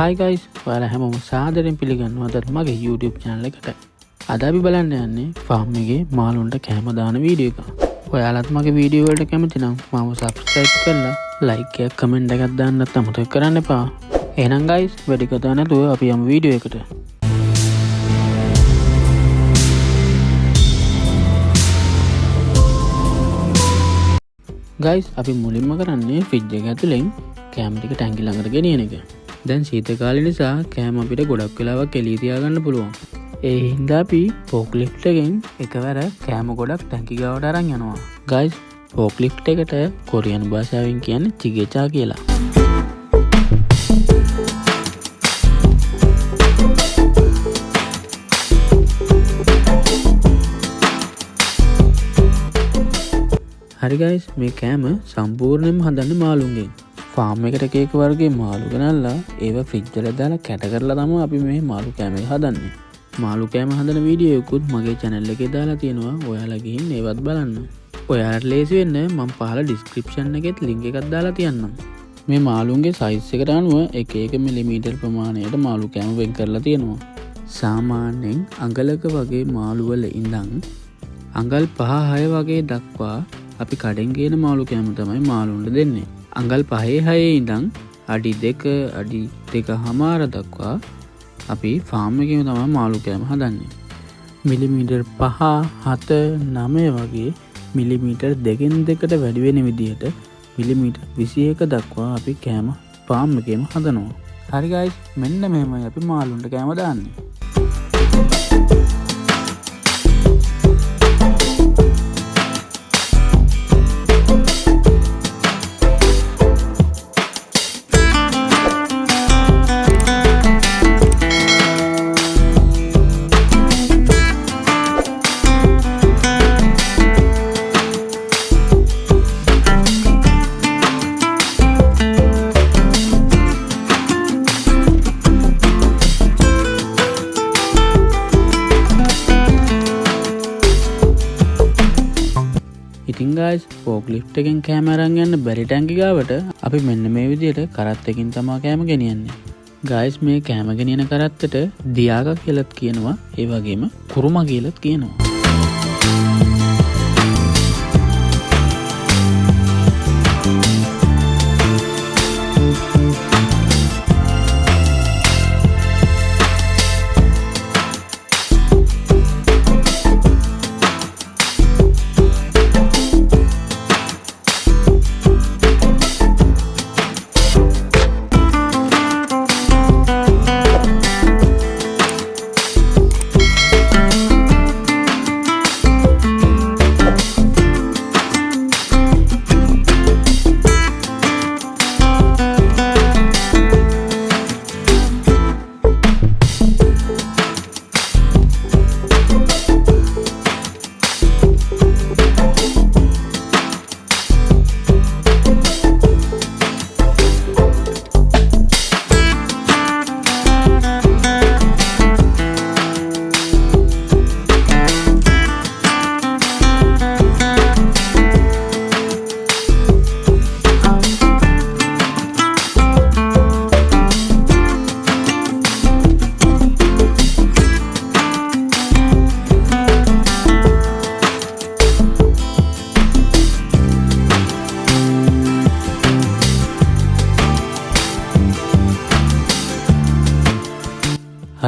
Hi guys, ඔයාලා හැමෝම සාදරයෙන් පිළිගන්නවා අද මගේ YouTube channel එකට. අද අපි බලන්න යන්නේ farm එකේ මාළුන්ට කැම දාන වීඩියෝ එක. ඔයාලත් මගේ වීඩියෝ වලට කැමති නම් මාව subscribe කරලා like එකක් comment එකක් දාන්නත් අමතක කරන්න එපා. එහෙනම් guys, වැඩි කතා නැතුව අපි යමු වීඩියෝ එකට. Guys, අපි මුලින්ම කරන්නේ fridge එක ඇතුලෙන් කැම ටික ටැංකිය ළඟට ගෙනියන එක. දැන් සීත කාලේ නිසා කෑම අපිට ගොඩක් වෙලාවක් එළිය තියාගන්න පුළුවන්. ඒ හින්දා අපි ෆෝක්ලිෆ්ට් එකෙන් එකවර කෑම ගොඩක් ටැංකිය ගාවට අරන් යනවා. guys, ෆෝක්ලිෆ්ට් එකට කොරියන් භාෂාවෙන් කියන්නේ චිගෙචා කියලා. හරි guys, මේ කෑම සම්පූර්ණයෙන්ම හදන්නේ මාළුන්ගෙන්. ෆාම් එකට එක වර්ගයේ මාළු ගෙනල්ලා ඒවා ෆ්‍රිජ් වල දාලා කැට කරලා තමයි අපි මේ මාළු කෑම එක හදන්නේ. මාළු කෑම හදන වීඩියෝ එකකුත් මගේ channel එකේ දාලා තියෙනවා. ඔයාලා ගිහින් ඒවත් බලන්න. ඔයාලට ලේසි වෙන්න මම පහළ description එකෙත් link එකක් දාලා තියන්නම්. මේ මාළුන්ගේ size එකට අනුව එක එක මිලිමීටර් ප්‍රමාණයට මාළු කෑම වෙන් කරලා තියෙනවා. සාමාන්‍යයෙන් අඟලක වගේ මාළු වල ඉඳන් අඟල් 5-6 වගේ දක්වා අපි කඩෙන් ගේන මාළු කෑම තමයි මාළුන්ට දෙන්නේ. අඟල් 5-6 ඉඳන් අඩි 2 අඩි 2.5 දක්වා අපි ෆාම් එකේම තමයි මාළු කෑම හදන්නේ. මිලිමීටර් 5, 7, 9 වගේ මිලිමීටර් 2කට වැඩි වෙන විදිහට මිලිමීටර් 21 දක්වා අපි කෑම ෆාම් එකේම හදනවා. හරි guys, මෙන්න මෙහෙමයි අපි මාළුන්ට කෑම දාන්නේ. ඉතින් guys, ෆෝක්ලිෆ්ට් එකෙන් කෑම අරන් යන්න බැරි ටැංකිය ගාවට අපි මෙන්න මේ විදිහට කරත් එකකින් තමයි කෑම ගෙනියන්නේ. guys, මේ කෑම ගෙනියන කරත්තට දියාගා කියලාත් කියනවා. ඒ වගේම කුරුමා කියලාත් කියනවා.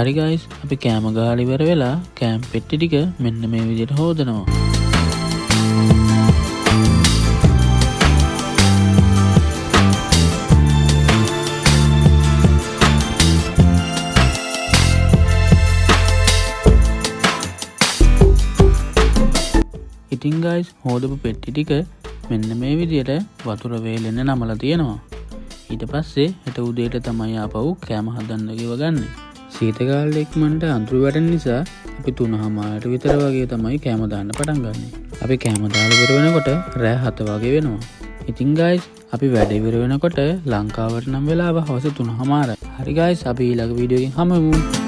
හරි guys, අපි කෑම ගාලා ඉවර වෙලා කෑම පෙට්ටි ටික මෙන්න මේ විදිහට හොදනවා. ඉතින් guys, හොදපු පෙට්ටි ටික මෙන්න මේ විදිහට වතුර වේලෙන්න නමලා තියෙනවා. ඊට පස්සේ හෙට උදේට තමයි ආපහු කෑම හදන්න ගිවගන්නේ. සීත කාලේ ඉක්මනට අඳුර වැටෙන නිසා අපි 3:00 විතර වගේ තමයි කෑම දාන්න පටන් ගන්නෙ. අපි කෑම දාලා ඉවර වෙනකොට රෑ 7 වගේ වෙනවා. ඉතින් guys, අපි වැඩ ඉවර වෙනකොට ලංකාවට නම් වෙලාව හවස 3:00. හරි guys, අපි ඊළඟ වීඩියෝ එකෙන් හමු.